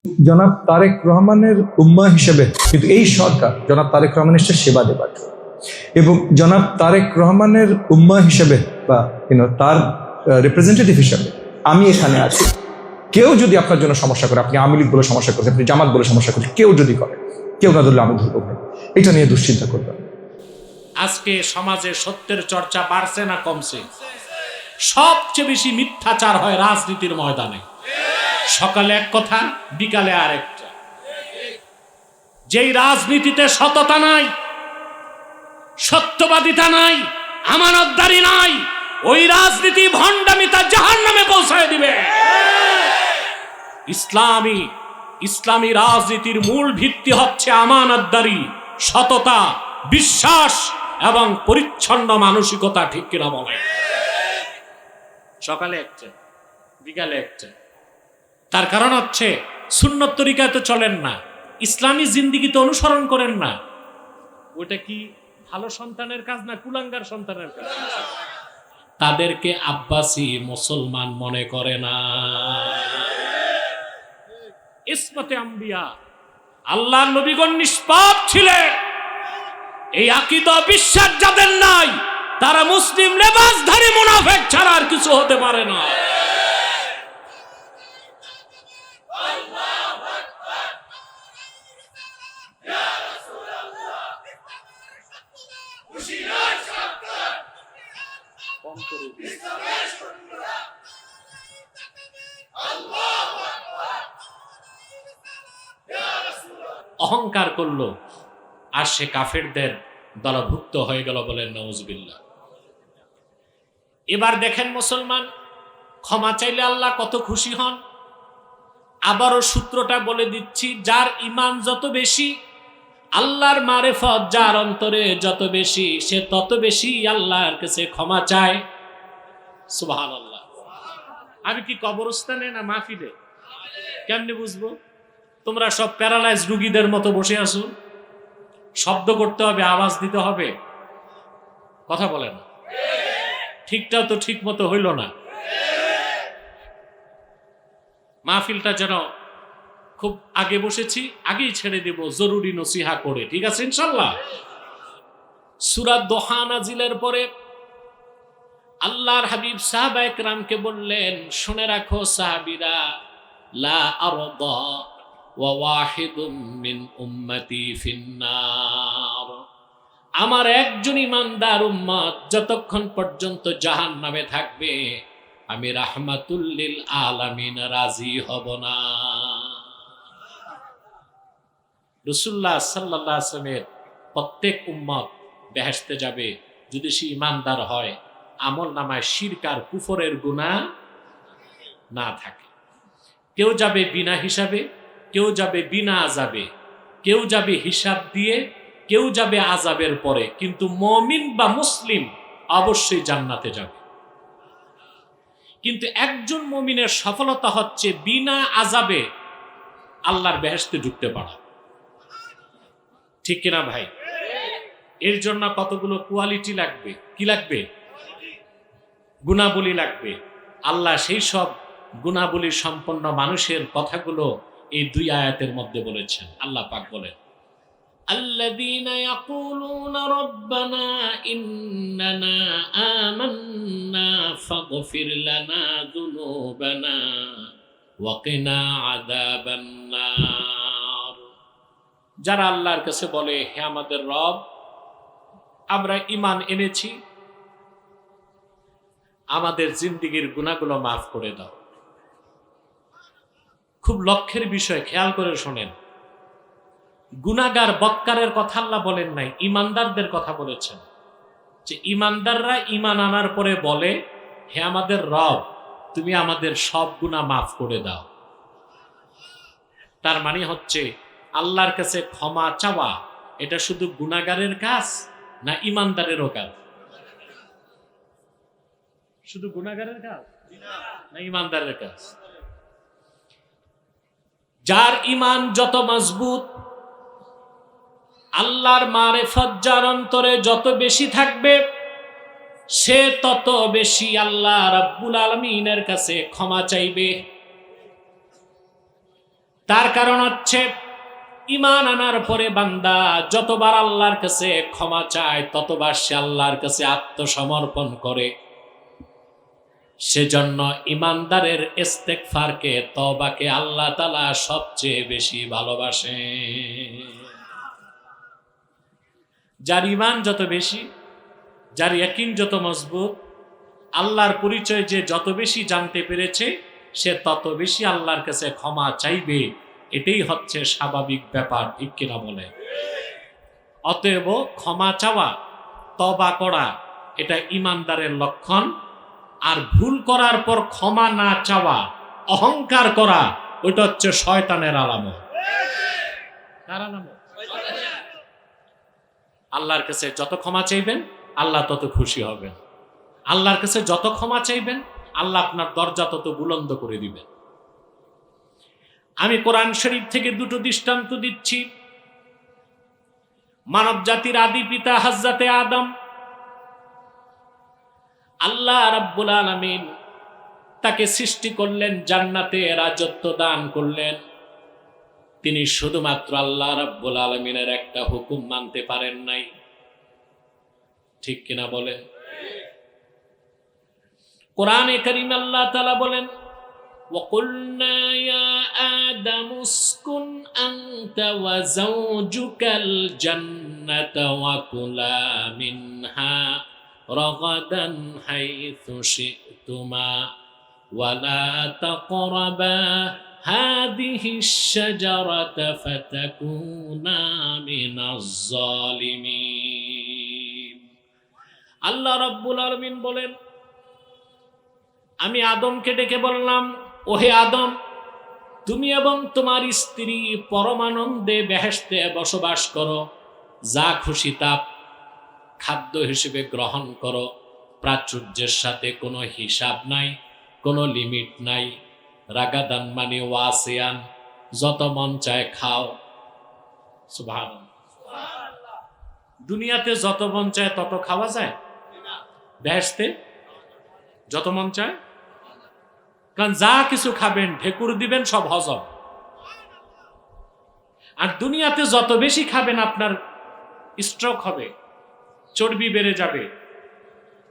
জনাব তারেক রহমানের উম্মা হিসেবে কিন্তু এই সরকার জনাব তারেক রহমানের সেবা দেবার এবং জনাব তারেক রহমানের উম্মা হিসেবে বা তার রিপ্রেজেন্টেটিভ হিসেবে আমি এখানে আছি। কেউ যদি আপনার জন্য সমস্যা করে, আপনি আওয়ামী লীগ বলে সমস্যা করছেন, আপনি জামাত বলে সমস্যা করছেন, কেউ যদি করে, কেউ না ধরলে আমি ধরবো ভাই, এটা নিয়ে দুশ্চিন্তা করবেন। আজকে সমাজে সত্যের চর্চা বাড়ছে না কমছে? সবচেয়ে বেশি মিথ্যাচার হয় রাজনীতির ময়দানে। সকালে এক কথা, বিকালে আরেকটা। যেই রাজনীতিতে সততা নাই, সত্যবাদিতা নাই, আমানতদারি নাই, ওই রাজনীতি ভণ্ডামিতা জাহান্নামে পৌঁছায় দিবে। ইসলামী রাজনীতির মূল ভিত্তি হচ্ছে আমানতদারি, সততা, বিশ্বাস এবং পরিচ্ছন্ন মানসিকতা। ঠিক কিনা বলে? সকালে একটা, বিকালে একটা। তার কারণ হচ্ছে সুন্নত তরিকায় তো চলেন না, ইসলামী জিন্দিগি তো অনুসরণ করেন না। ওটা কি ভালো সন্তানের কাজ না কুলাঙ্গার সন্তানের কাজ? তাদেরকে আব্বাসী মুসলমান মনে করে না। ইসমতে আম্বিয়া, আল্লাহর নবীগণ নিষ্পাপ ছিলেন। এই আকীদা বিশ্বাস যাদের নাই, তারা মুসলিম লেবাসধারী মুনাফিক ছাড়া আর কিছু হতে পারে না। অহংকার করলো আর সে কাফেরদের দলভুক্ত হয়ে গেল, বলেন নাউজুবিল্লাহ। এবার দেখেন মুসলমান, ক্ষমা চাইলে আল্লাহ কত খুশি হন। আবারও সূত্রটা বলে দিচ্ছি, যার ঈমান যত বেশি, আল্লাহর মারেফত যার অন্তরে যত বেশি, সে তত বেশি আল্লাহর কাছে ক্ষমা চায়। সুবহানাল্লাহ। আমি কি কবরস্থানে না মাহফিলে? কেমনে বুঝবো? তোমরা সব প্যারালাইজ রুগীদের মতো বসে আছো। শব্দ করতে হবে, আওয়াজ দিতে হবে, কথা বলেন। ঠিকটাও তো ঠিক মতো হইল না। মাহফিলটা যেন খুব আগে বসেছি, আগেই ছেড়ে দেব জরুরি নসিহা করে, ঠিক আছে ইনশাল্লাহ। সূরা দোহা নাজিলের পরে আল্লাহর হাবিব সাহাবায়ে কেরামকে বললেন, শুনে রাখো সাহাবীরা, লা আরদা ওয়া ওয়াহিদুম মিন উম্মতি ফিন্নার। আমার একজন ইমানদার উম্মত যতক্ষণ পর্যন্ত জাহান্নামে থাকবে, আমি রাহমাতুল লিল আলামিন রাজি হব না। রাসূলুল্লাহ সাল্লাল্লাহু আলাইহি ওয়াসাল্লামের প্রত্যেক উম্মত বেহেশতে যাবে যদি সে ইমানদার হয়, আমল নামায় শিরক আর কুফরের গুনাহ না থাকে। কেউ যাবে বিনা হিসাবে, কেউ যাবে বিনা আযাবে, কেউ যাবে হিসাব দিয়ে, কেউ যাবে আযাবের পরে, কিন্তু মুমিন বা মুসলিম অবশ্যই জান্নাতে যাবে। কিন্তু একজন মুমিনের সফলতা হচ্ছে বিনা আযাবে আল্লাহর বেহেশতে ঢুকতে পারা। ঠিক কিনা ভাই? এর জন্য কতগুলো কোয়ালিটি লাগবে। কি লাগবে? গুণাবলী লাগবে। আল্লাহ সেই সব গুণাবলী সম্পন্ন মানুষের কথাগুলো এই দুই আয়াতের মধ্যে বলেছেন। আল্লাহ পাক বলেন, আল্লাযীনা ইয়াকুলুনা রাব্বানা ইন্নানা আমান্না ফাগফির লানা যুনুবানা ওয়া কিনা আযাবান নার। যারা আল্লাহর কাছে বলে, হে আমাদের রব, আমরা ঈমান এনেছি, আমাদের জিন্দেগীর গুনাহগুলো মাফ করে দাও। খুব লক্ষ্যের বিষয়, খেয়াল করে শোনেন। গুনাহগার বদকারের কথা আল্লাহ বলেন নাই, ঈমানদারদের কথা বলেছেন। যে ঈমানদাররা ঈমান আনার পরে বলে, হে আমাদের রব, তুমি আমাদের সব গুনাহ মাফ করে দাও। তার মানে হচ্ছে আল্লাহর কাছে ক্ষমা চাওয়া এটা শুধু গুনাহগারের কাজ না ঈমানদারেরও কাজ? শুধু গুনাহগারের কাজ না ঈমানদারের কাজ? যার ঈমান যত মজবুত, আল্লাহর মারেফত যার অন্তরে যত বেশি থাকবে, সে তত বেশি আল্লাহ রাব্বুল আলামিনের কাছে ক্ষমা চাইবে। তার কারণ হচ্ছে ঈমান আনার পরে বান্দা যতবার আল্লাহর কাছে ক্ষমা চায় ততবার সে আল্লাহর কাছে আত্মসমর্পণ করে। সেজন্য ঈমানদারের ইস্তেগফারকে, তওবাকে আল্লাহ তাআলা সবচেয়ে বেশি ভালোবাসে। যার ঈমান যত বেশি, যার ইয়াকিন যত মজবুত, আল্লাহর পরিচয় যে যত বেশি জানতে পেরেছে, সে তত বেশি আল্লাহর কাছে ক্ষমা চাইবে। এটাই হচ্ছে স্বাভাবিক ব্যাপার, ঠিক কিনা বলে? অতএব ক্ষমা চাওয়া, তওবা করা, এটা ঈমানদারের লক্ষণ। আর ভুল করার পর ক্ষমা না চাওয়া, অহংকার করা, ওইটা হচ্ছে শয়তানের আলামত। কার আলামত? আল্লাহর কাছে যত ক্ষমা চাইবেন আল্লাহ তত খুশি হবেন। আল্লাহর কাছে যত ক্ষমা চাইবেন আল্লাহ আপনার দরজা তত বুলন্দ করে দিবেন। আমি কোরআন শরীফ থেকে দুটো দৃষ্টান্ত দিচ্ছি। মানব জাতির আদি পিতা হযরতে আদম, আল্লাহ রাব্বুল আলামিন তাকে সৃষ্টি করলেন, জান্নাতে রাজত্ব দান করলেন। তিনি শুধুমাত্র আল্লাহ রাব্বুল আলামিনের একটা হুকুম মানতে পারেন নাই, ঠিক কিনা বলেন? কোরআনে কারীমে আল্লাহ তাআলা বলেন, وَقُلْنَا يَا آدَمُ اسْكُنْ أَنْتَ وَزَوْجُكَ الْجَنَّةَ وَكُلَا مِنْهَا رَغَدًا حَيْثُ شِئْتُمَا وَلَا تَقْرَبَا هَذِهِ الشَّجَرَةَ فَتَكُونَا مِنَ الظَّالِمِينَ। আল্লাহ রাব্বুল আলামিন বলেন, আমি আদমকে ডেকে বললাম, ওহে আদম, তুমি এবং তোমার স্ত্রী পরমানন্দে বেহেশতে বসবাস করো, যা খুশি তা খাদ্য হিসেবে গ্রহণ করো, প্রাচুর্যের সাথে কোনো হিসাব নাই, কোনো লিমিট নাই। রাগাদান মানে ওয়াসিয়ান, যত মন চায় খাও। সুবহানাল্লাহ। দুনিয়াতে যত মন চায় তত খাওয়া যায়? বেহেশতে যত মন চায়, কারণ যা কিছু খাবেন, ঢেকুর দিবেন, সব হজম। আর দুনিয়াতে যত বেশি খাবেন আপনার স্ট্রোক হবে, চর্বি বেড়ে যাবে,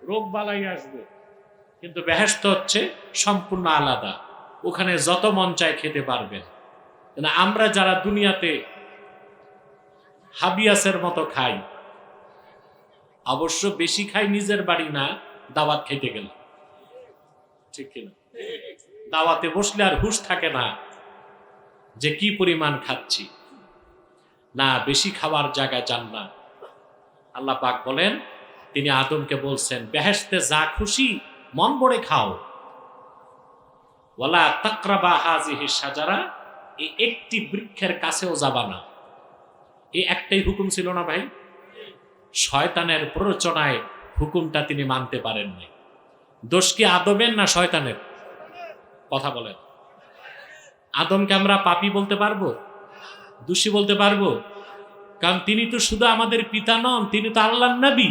রোগ বালাই আসবে। কিন্তু বেহেশত হচ্ছে সম্পূর্ণ আলাদা, ওখানে যত মন চায় খেতে পারবেন। কিন্তু আমরা যারা দুনিয়াতে হাবিয়াসের মতো খাই, অবশ্য বেশি খাই নিজের বাড়ি না, দাওয়াত খেতে গেলে, ঠিক কিনা? দাওয়াতে বসলে আর হুঁশ থাকে না যে কি পরিমাণ খাচ্ছি। না, বেশি খাওয়ার জায়গায় যান না। আল্লাহ পাক বলেন, তিনি আদমকে বলছেন, বেহেশতে যা খুশি মন ভরে খাও। ওয়ালা তাকরাবা হাযিহি শাজারা, এই একটি বৃক্ষের কাছেও যাবা না। এই একটাই হুকুম ছিল না ভাই? শয়তানের প্ররোচনায় হুকুমটা তিনি মানতে পারেননি। দোষ কি আদমের না শয়তানের? কথা বলেন। আদমকে আমরা পাপী বলতে পারবো? দোষী বলতে পারবো? কারণ তিনি তো শুধু আমাদের পিতা নন, তিনি তো আল্লাহর নবী।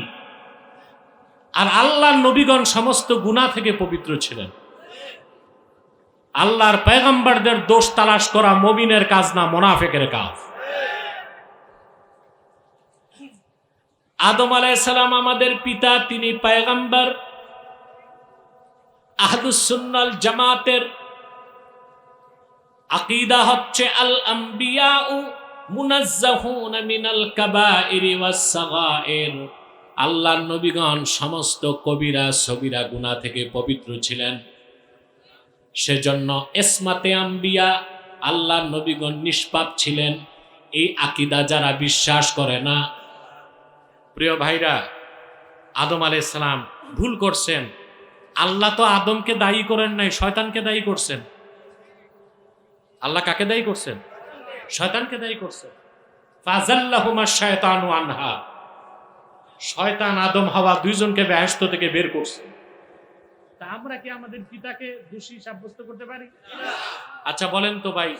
আর আল্লাহর নবীগণ সমস্ত গুনাহ থেকে পবিত্র ছিলেন। আল্লাহর পয়গম্বরদের দোষ তালাশ করা মুমিনের কাজ না, মুনাফিকের কাজ। আদম আলাইহিস সালাম আমাদের পিতা, তিনি পয়গম্বর। আহলুস সুন্নাল জামাতের আকীদা হচ্ছে আল আম্বিয়াউ মুনাজ্জাহুনা মিনাল কাবাইরি ওয়াস সাগাইর। আল্লাহর নবীগণ সমস্ত কবিরা সগীরা গুনাহ থেকে পবিত্র ছিলেন। সেজন্য ইসমাতে আম্বিয়া, আল্লাহর নবীগণ নিষ্পাপ ছিলেন। এই আকীদা যারা বিশ্বাস করে না, প্রিয় ভাইরা, আদম আলাইহিস সালাম ভুল করছেন। আল্লাহ তো আদমকে দায়ী করেন নাই, শয়তানকে দায়ী করছেন। আল্লাহ কাকে দায়ী করছেন? শয়তানকে দায়ী করছেন। ফাযাল্লাহুমা শায়তানু আনহা, শয়তান আদম হাওয়া দুইজনকে বেহেশত থেকে বের করছে। তা আমরা কি আমাদের পিতাকে দোষী সাব্যস্ত করতে পারি? আচ্ছা বলেন তো ভাই,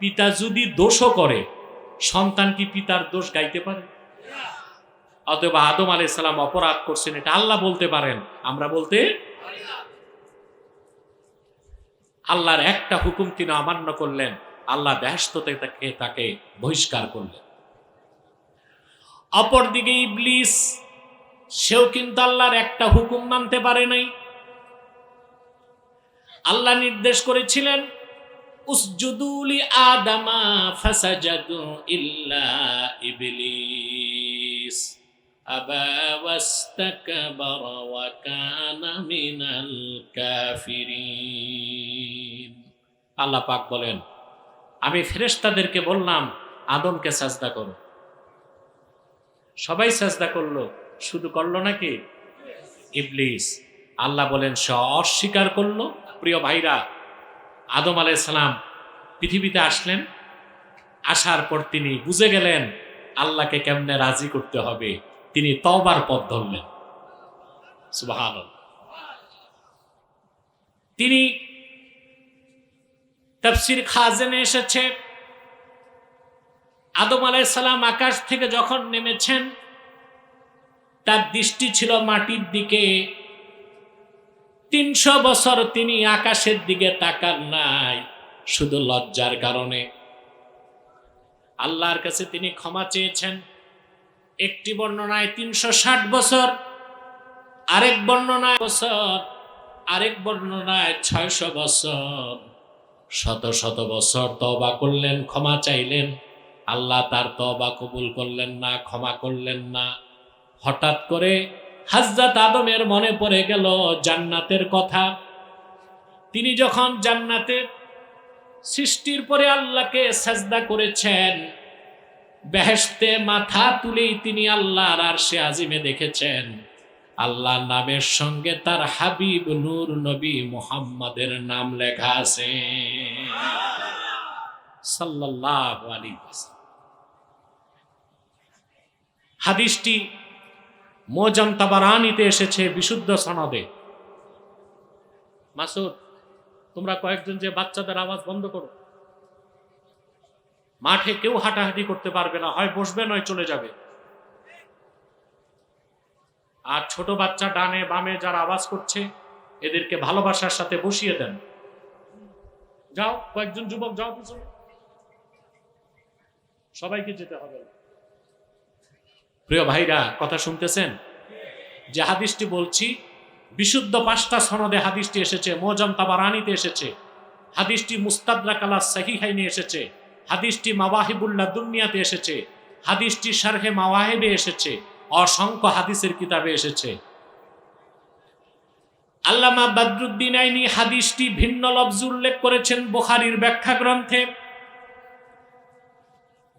পিতা যদি দোষও করে, সন্তান কি পিতার দোষ গাইতে পারে? অতএব আদম আলাইহিস সালাম অপরাধ করছেন, এটা আল্লাহ বলতে পারেন, আমরা বলতে। আল্লাহর একটা হুকুম তিনি অমান্য করলেন, আল্লাহ বেহেশত থেকে তাকে বহিষ্কার করলেন। অপরদিকে ইবলিস, সেও কিন্তু আল্লাহর একটা হুকুম মানতে পারে নাই। আল্লাহ নির্দেশ করেছিলেন উসজুদু লি আদামা ফাসাজাদু ইল্লা ইবলিস আবা ওয়াস্তাকবারা ওয়া কানা মিনাল কাফিরিন। আল্লাহ পাক বলেন, আমি ফেরেশতাদেরকে বললাম আদমকে সাজদা করো, সবাই সাজদা করলো, শুধু করলো নাকি ইবলিস? আল্লাহ বলেন সে অস্বীকার করলো। প্রিয় ভাইরা, আদম আলাইহিস সালাম পৃথিবীতে আসলেন, আসার পর তিনি বুঝে গেলেন আল্লাহকে কেমনে রাজি করতে হবে, তিনি তওবার পথ ধরলেন। সুবহানাল্লাহ। তিনি তাফসীর খাজেনে এসেছে, আদম আলাইহিস সালাম আকাশ থেকে যখন নেমেছেন তার দৃষ্টি ছিল মাটির দিকে। 300 বছর তিনি আকাশের দিকে তাকান নাই, শুধু লজ্জার কারণে। আল্লাহর কাছে তিনি ক্ষমা চেয়েছেন। একটি বর্ণনায় 360 বছর, আরেক বর্ণনায় 600 বছর, শত শত বছর তওবা করলেন, ক্ষমা চাইলেন। আল্লাহ তার তওবা কবুল করলেন না, ক্ষমা করলেন না। হঠাৎ করে হযরত আদমের মনে পড়ে গেল জান্নাতের কথা। তিনি যখন জান্নাতে সৃষ্টির পরে আল্লাহকে সাজদা করেছেন, বেহেশতে মাথা তুলেই তিনি আল্লাহর আরশে আজিমে দেখেছেন আল্লাহর নামের সঙ্গে তার হাবিব নূর নবী মুহাম্মাদের নাম লেখা আছে সাল্লাল্লাহু আলাইহি ওয়াসাল্লাম। হাদিসটি মুআজ্জাম তাবারানীতে এসেছে বিশুদ্ধ সনদে। মাসুদ, তোমরা কয়েকজন যে বাচ্চাদের আওয়াজ বন্ধ করো। মাঠে কেউ হাঁটাহাঁটি করতে পারবে না, হয় বসবে নয় চলে যাবে। আর ছোট বাচ্চা ডানে বামে যারা আওয়াজ করছে এদেরকে ভালোবাসার সাথে বসিয়ে দেন। যাও, কয়েকজন যুবক যাও পিছনে, সবাইকে যেতে হবে। প্রিয় ভাইরা, কথা শুনতেছেন? যে হাদিসটি বলছি বিশুদ্ধ 5টা সনদে হাদিসটি এসেছে। মুআজ্জাম তাবারানীতে এসেছে, হাদিসটি মুস্তাদরাক আলা সাহিহাইনে এসেছে, হাদিসটি মাওয়াহিবুল লাদুনিয়াতে এসেছে, হাদিসটি শারহে মাওয়াহিবে এসেছে, অসংখ্য হাদিসের কিতাবে এসেছে। আল্লামা বদরুদ্দিন আইনি হাদিসটি ভিন্ন লফজ উল্লেখ করেছেন বুখারীর ব্যাখ্যা গ্রন্থে।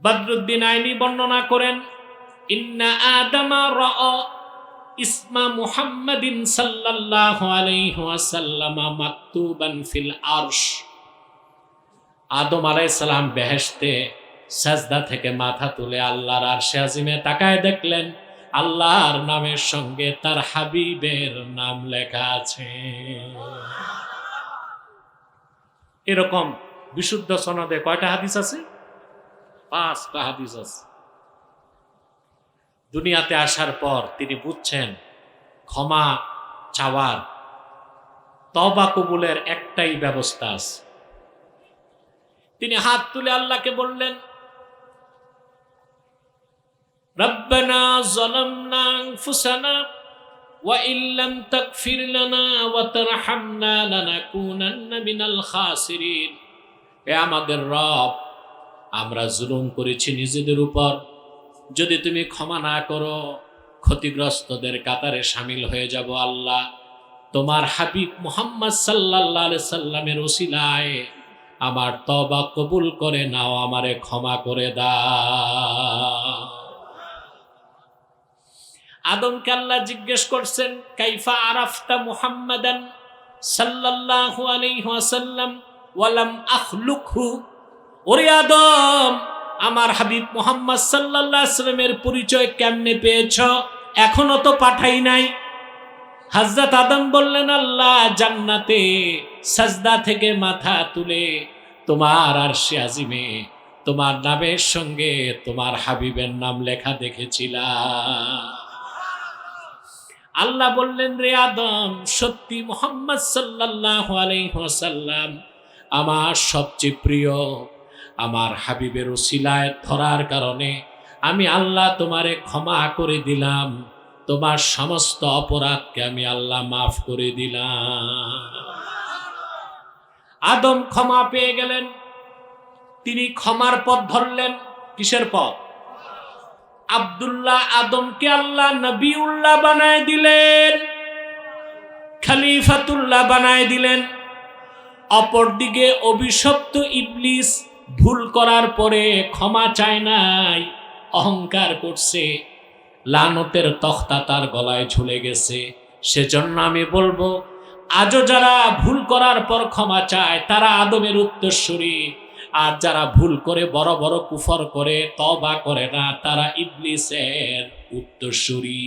বদরুদ্দিন আইনি বর্ণনা করেন, ইন্না আদামা রাআ ইসমা মুহাম্মাদিন সাল্লাল্লাহু আলাইহি ওয়াসাল্লাম মাকতুবান ফিল আরশ। আদম আলাইহিস সালাম বেহেশতে সাজদা থেকে মাথা তুলে আল্লাহর আরশে আজিমে তাকায় দেখলেন আল্লাহর নামের সঙ্গে তার হাবিবের নাম লেখা আছে। এরকম বিশুদ্ধ সনদে কয়টা হাদিস আছে? 5টা হাদিস আছে। দুনিয়াতে আসার পর তিনি বুঝছেন ক্ষমা চাওয়ার, তওবা কবুলের একটাই ব্যবস্থা আছে। তিনি হাত তুলে আল্লাহকে বললেন, রব্বানা যালামনা আনফুসানা ওয়া ইল্লাম তাগফির লানা ওয়া তারহামনা লানাকুনান্না মিনাল খাসিরিন। হে আমাদের রব, আমরা জুলুম করেছি নিজেদের উপর, যদি তুমি ক্ষমা না করো ক্ষতিগ্রস্তদের কাতারে শামিল হয়ে যাব। আল্লাহ, তোমার হাবিব মুহাম্মদ সাল্লাল্লাহু আলাইহি সাল্লামের ওসিলায় আমার তওবা কবুল করে নাও, আমারে ক্ষমা করে দাও। আদমকে আল্লাহ জিজ্ঞেস করছেন, কাইফা আরাফতা মুহাম্মাদান সাল্লাল্লাহু আলাইহি ওয়াসাল্লাম ওয়া লাম আখলুকহু। ওরে আদম, আমার হাবিব মুহাম্মদ সাল্লাল্লাহু আলাইহি সাল্লামের পরিচয় কেমনে পেয়েছ? এখনো তো পাঠাই নাই। হযরত আদম বললেন, আল্লাহ জান্নাতে সাজদা থেকে মাথা তুলে তোমার আরশে আজিমে তোমার নামের সঙ্গে তোমার হাবিবের নাম লেখা দেখেছিলাম। আল্লাহ বললেন, রে আদম, সত্যি মুহাম্মদ সাল্লাল্লাহু আলাইহি ওয়াসাল্লাম আমার সবচেয়ে প্রিয়, আমার হাবিবের উসিলায় ধরার কারণে আমি আল্লাহ তোমারে ক্ষমা করে দিলাম, তোমার সমস্ত অপরাধকে আমি আল্লাহ মাফ করে দিলাম। আদম ক্ষমা পেয়ে গেলেন, তিনি ক্ষমার পথ ধরলেন। কিসের পথ? আব্দুল্লাহ আদমকে আল্লাহ নবিউল্লাহ বানায় দিলেন, খলিফাতুল্লাহ বানায় দিলেন। অপরদিকে অভিশপ্ত ইবলিস ভুল করার পরে ক্ষমা চায় নাই, অহংকার করছে, লানতের তখতা তার গলায় ঝুলে গেছে। সেজন্য আমি বলবো, আজও যারা ভুল করার পর ক্ষমা চায় তারা আদমের উত্তরসূরি, আর যারা ভুল করে বড় বড় কুফর করে তওবা করে না তারা ইবলিসের উত্তরসূরি।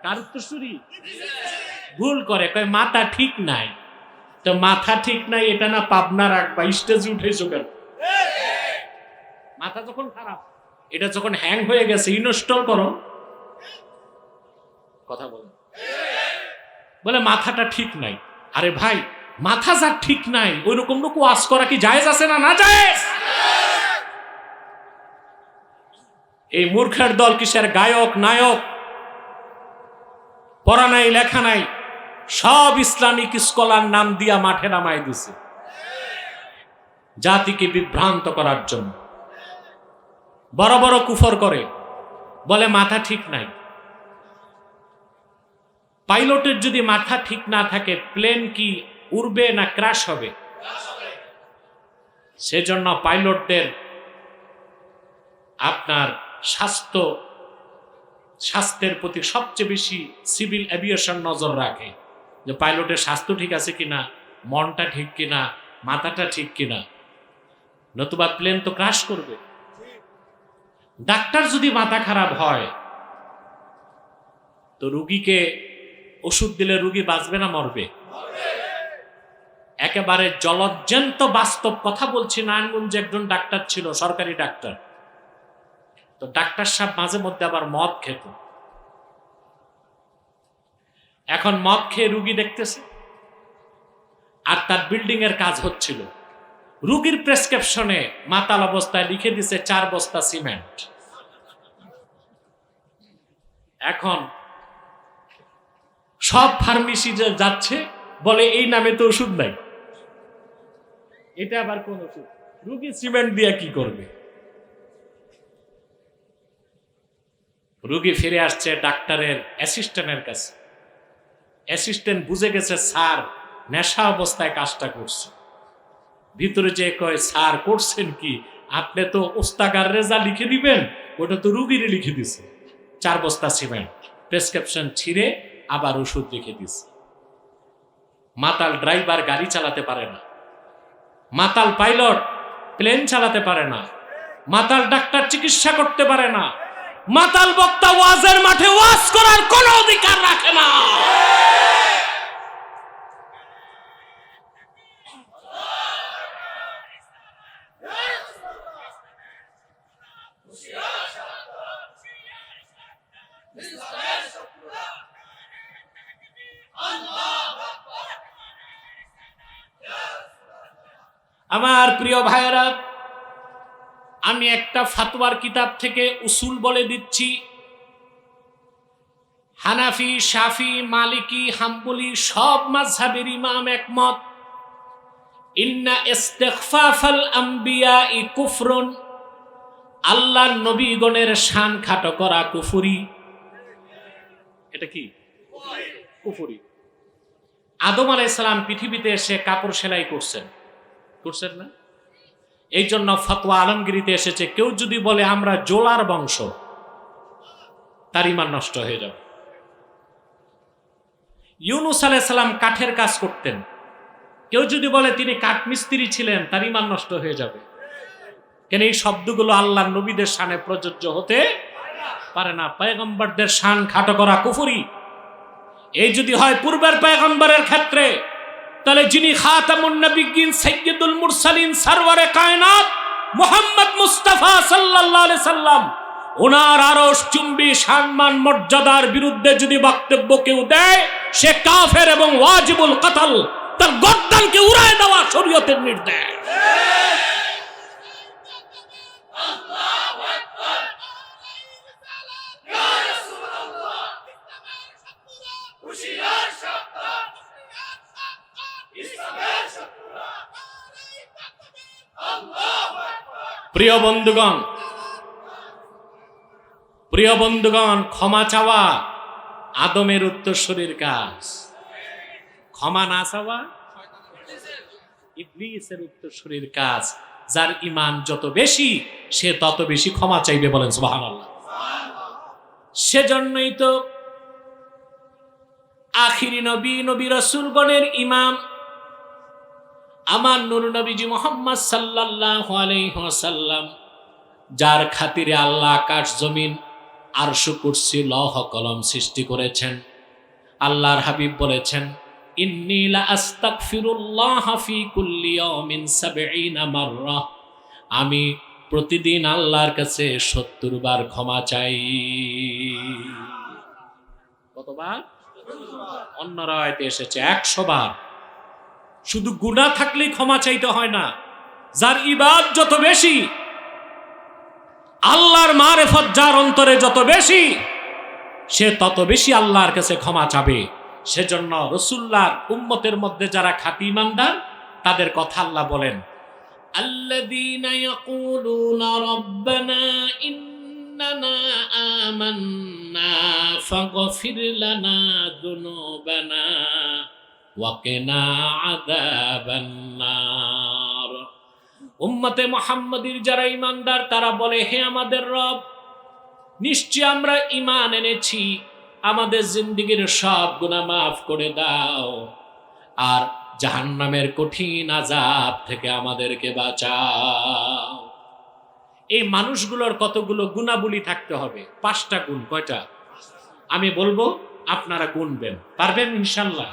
কার উত্তরসূরি? ভুল করে কয় মাথা ঠিক নাই। তো মাথা ঠিক নাই এটা না পাবনা রাখবা, স্টেজে উঠেছো কেন? মাথা যখন খারাপ, এটা যখন হ্যাং হয়ে গেছে ইনস্টল করো। কথা বলেন, বলে মাথাটা ঠিক নাই। আরে ভাই, মাথা যার ঠিক নাই ওই রকম লোক ওয়াজ করা কি জায়েজ আছে না না জায়েজ? এই মূর্খের দল কিসের গায়ক নায়ক, পড়া নাই লেখা নাই, সব ইসলামিক স্কলার নাম দিয়া মাঠে নামাই দিছে জাতিকে বিভ্রান্ত করার জন্য। বড় বড় কুফর করে, বলে মাথা ঠিক নাই। পাইলটের যদি মাথা ঠিক না থাকে প্লেন কি উড়বে না ক্র্যাশ হবে? সেজন্য পাইলটদের আপনার স্বাস্থ্যের প্রতি সবচেয়ে বেশি সিভিল এভিয়েশন নজর রাখে, যে পাইলটের স্বাস্থ্য ঠিক আছে কিনা, মনটা ঠিক কিনা, মাথাটা ঠিক কিনা, নতুবা প্লেন তো ক্র্যাশ করবে। ডাক্তার যদি মাথা খারাপ হয় তো রুগীকে ওষুধ দিলে রুগী বাঁচবে না মরবে? একেবারে জলজ্জান্ত বাস্তব কথা বলছি। নারায়ণগঞ্জে একজন ডাক্তার ছিল, সরকারি ডাক্তার। তো ডাক্তার সাহেব মাঝে মধ্যে আবার মদ খেত। এখন মদ খেয়ে রুগী দেখতেছে, আর তার বিল্ডিং এর কাজ হচ্ছিল। রুগীর প্রেসক্রিপশনে মাতাল অবস্থায় লিখে দিছে 4 বস্তা সিমেন্ট। এখন সব ফার্মেসি যাচ্ছে, বলে এই নামে তো ওষুধ নাই, এটা আবার কোন ওষুধ? রুগী সিমেন্ট দিয়ে কি করবে? রুগী ফিরে আসছে ডাক্তারের অ্যাসিস্ট্যান্টের কাছে। অ্যাসিস্ট্যান্ট বুঝে গেছে স্যার নেশা অবস্থায় কাজটা করছে। ভিতরে যে কয়, স্যার করছেন কি? আপনি তো ওস্তাগার রেজা লিখে দিবেন, ওটা তো রুগীরে লিখে দিছে। 4 বস্তা সিমেন্ট, প্রেসক্রিপশন ছিঁড়ে আবার ওষুধ লিখে দিছে। মাতাল ড্রাইভার গাড়ি চালাতে পারে না, মাতাল পাইলট প্লেন চালাতে পারে না, মাতাল ডাক্তার চিকিৎসা করতে পারে না, মাতাল বক্তা ওয়াজের মাঠে ওয়াজ করার কোনো অধিকার রাখে না। আমার প্রিয় ভাইয়েরা, আমি একটা ফাতোয়ার কিতাব থেকে উসুল বলে দিচ্ছি। হানাফি, শাফি, মালিকি, হাম্বলি সব মাযহাবের ইমাম একমত, ইন্না ইস্তিগফাফাল আম্বিয়াই কুফরুন, আল্লাহর নবীগণের শান খাটো করা কুফরি। এটা কি কুফরি? আদম আলাইহিস সালাম পৃথিবীতে এসে কাপড় সেলাই করছেন না? এই জন্য ফতোয়া আলমগিরিতে এসেছে, কেউ যদি বলে আমরা জোলার বংশ, তার ঈমান নষ্ট হয়ে যাবে। ইউনুস আলাইহিস সালাম কাঠের কাজ করতেন, কেউ যদি বলে তিনি কাঠ মিস্ত্রি ছিলেন, তার ঈমান নষ্ট হয়ে যাবে। কেন? এই শব্দগুলো আল্লাহর নবীদের শানে প্রযোজ্য হতে পারে না। পয়গম্বরদের শান খাটো করা কুফরি। এই যদি হয় পূর্বের পয়গম্বরের ক্ষেত্রে, তাহলে যিনি খাতামুন নবিয়্যিন, সাইয়্যিদুল মুরসালিন, সরওয়ারে কায়নাত মুহাম্মদ মুস্তাফা সাল্লাল্লাহু আলাইহি সাল্লাম, ওনার আরশ চুম্বি সম্মান মর্যাদার বিরুদ্ধে যদি বক্তব্য কেউ দেয়, সে কাফের এবং ওয়াজিবুল কতল। তার গর্দানকে উড়ায় দেওয়া শরীয়তের নির্দেশ। প্রিয় বন্ধুগণ, ক্ষমা চাওয়া আদমের উত্তরসূরির কাজ, ক্ষমা না চাওয়া ইবলীসের উত্তরসূরির কাজ। যার ঈমান যত বেশি সে তত বেশি ক্ষমা চাইবে, বলেন সুবহানাল্লাহ। সেজন্যই তো আখিরি নবী রাসূলগণের ইমাম আমার নূর নবীজি মুহাম্মদ সাল্লাল্লাহু আলাইহি ওয়াসাল্লাম, যার খাতিরে আল্লাহ আকাশ জমিন আরশ কুরসি লৌহ কলম সৃষ্টি করেছেন, আল্লাহর হাবিব বলেছেন, ইন্নী লা আস্তাগফিরুল্লাহ ফি কুল্লি ইয়াউমিন ৭০ মাররা, আমি প্রতিদিন আল্লাহর কাছে ৭০ বার ক্ষমা চাই। কতবার? অন্য রাওয়ায়াতে এসেছে ১০০ বার। শুধু গুনাহ থাকলেই ক্ষমা চাইতে হয় না, যার ইবাদত যত বেশি, আল্লাহর মারিফত যার অন্তরে যত বেশি, সে তত বেশি আল্লাহর কাছে ক্ষমা চাবে। সেজন্য রাসূলুল্লাহর উম্মতের মধ্যে যারা খাঁটি ঈমানদার তাদের কথা আল্লাহ বলেন, আল্লাযীনা ইয়াকুলুনা রাব্বানা ইন্নানা আমান্না ফাগফির লানা যুনুবানা ওয়া কিনা আযাবান নার। উম্মতে মুহাম্মাদীর যারা ঈমানদার তারা বলে, হে আমাদের রব, নিশ্চয় আমরা ঈমান এনেছি, আমাদের জিন্দেগীর সব গুনাহ মাফ করে দাও, আর জাহান্নামের কঠিন আযাব থেকে আমাদেরকে বাঁচাও। এই মানুষগুলোর কতগুলো গুণাবলী থাকতে হবে? 5টা গুণ। কয়টা? আমি বলবো, আপনারা গুনবেন, পারবেন ইনশাআল্লাহ।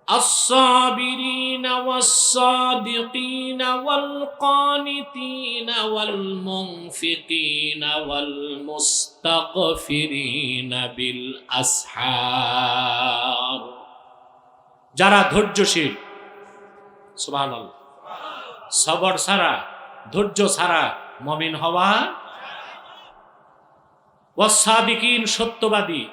الصابرين والصادقين والقانتين والمنفقين والمستغفرين بالأسحار। যারা ধৈর্যশীল, সুবহানাল্লাহ, সবর ছাড়া, ধৈর্য ছাড়া মুমিন হওয়া, ওয়াসাদিকিন সত্যবাদী,